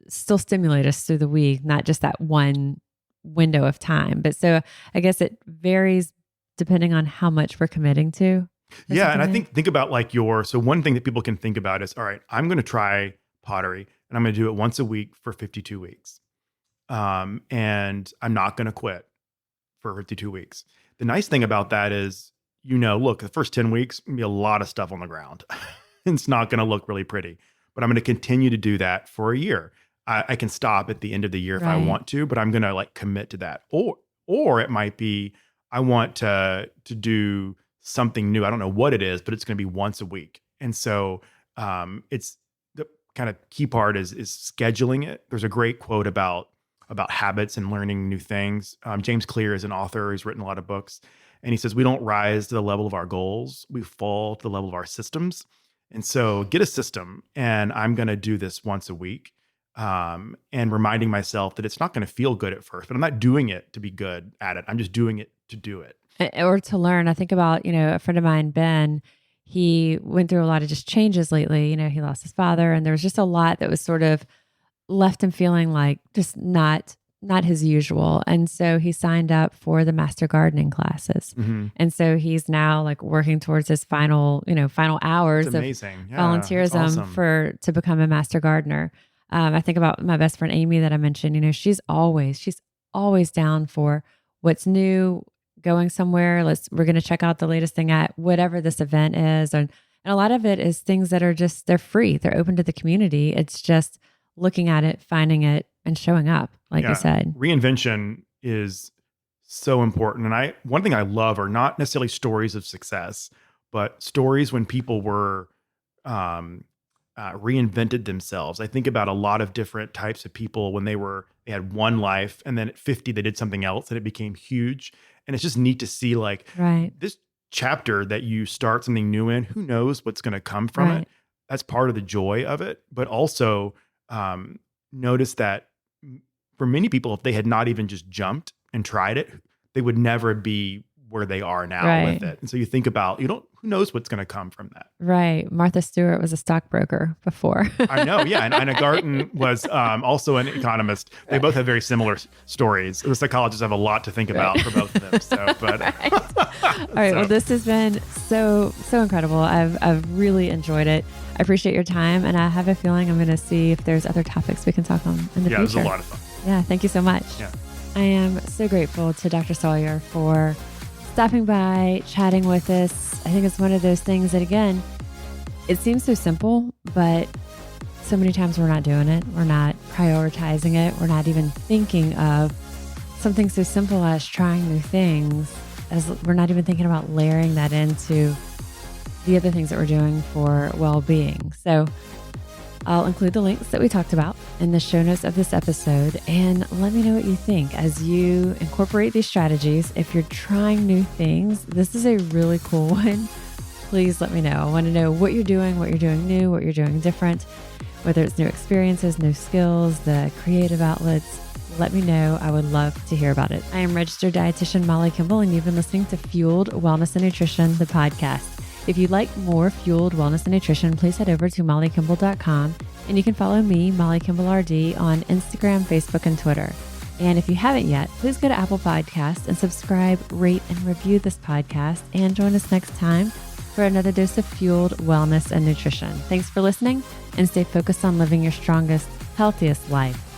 still stimulate us through the week, not just that one window of time. But so I guess it varies depending on how much we're committing to. Yeah. And I think about so one thing that people can think about is, all right, I'm going to try pottery and I'm going to do it once a week for 52 weeks. And I'm not going to quit for 52 weeks. The nice thing about that is, look, the first 10 weeks, going to be a lot of stuff on the ground. It's not going to look really pretty, but I'm going to continue to do that for a year. I can stop at the end of the year if I want to, but I'm going to commit to that. Or it might be, I want to do something new. I don't know what it is, but it's going to be once a week. And so, it's the kind of key part is scheduling it. There's a great quote about habits and learning new things. James Clear is an author. He's written a lot of books. And he says, we don't rise to the level of our goals. We fall to the level of our systems. And so get a system, and I'm going to do this once a week. And reminding myself that it's not going to feel good at first, but I'm not doing it to be good at it. I'm just doing it to do it. Or to learn. I think about, a friend of mine, Ben, he went through a lot of just changes lately. He lost his father, and there was just a lot that was sort of left him feeling like just not his usual. And so he signed up for the master gardening classes. Mm-hmm. And so he's now working towards his final hours of volunteerism to become a master gardener. I think about my best friend, Amy, that I mentioned, she's always down for what's new, going somewhere. We're going to check out the latest thing at whatever this event is. And a lot of it is things that are they're free. They're open to the community. It's just looking at it, finding it, and showing up, like you said. Reinvention is so important. And one thing I love are not necessarily stories of success, but stories when people were reinvented themselves. I think about a lot of different types of people when they had one life, and then at 50 they did something else and it became huge. And it's just neat to see this chapter that you start something new in. Who knows what's going to come from it? That's part of the joy of it. But also notice that for many people, if they had not even just jumped and tried it, they would never be where they are now with it. And so you think about, who knows what's going to come from that. Right. Martha Stewart was a stockbroker before. I know. Yeah. And Ina Garten was also an economist. They both have very similar stories. The psychologists have a lot to think about for both of them. So, but all right. Well, this has been so incredible. I've really enjoyed it. I appreciate your time, and I have a feeling I'm going to see if there's other topics we can talk on in the future. Yeah, it was a lot of fun. Yeah, thank you so much. Yeah. I am so grateful to Dr. Sawyer for stopping by, chatting with us. I think it's one of those things that, again, it seems so simple, but so many times we're not doing it. We're not prioritizing it. We're not even thinking of something so simple as trying new things, as we're not even thinking about layering that into the other things that we're doing for well-being. So I'll include the links that we talked about in the show notes of this episode, and let me know what you think as you incorporate these strategies. If you're trying new things, this is a really cool one. Please let me know. I want to know what you're doing new, what you're doing different, whether it's new experiences, new skills, the creative outlets. Let me know. I would love to hear about it. I am registered dietitian Molly Kimball, and you've been listening to Fueled Wellness and Nutrition, the podcast. If you'd like more Fueled Wellness and Nutrition, please head over to mollykimball.com, and you can follow me, Molly Kimball RD, on Instagram, Facebook, and Twitter. And if you haven't yet, please go to Apple Podcasts and subscribe, rate, and review this podcast, and join us next time for another dose of Fueled Wellness and Nutrition. Thanks for listening, and stay focused on living your strongest, healthiest life.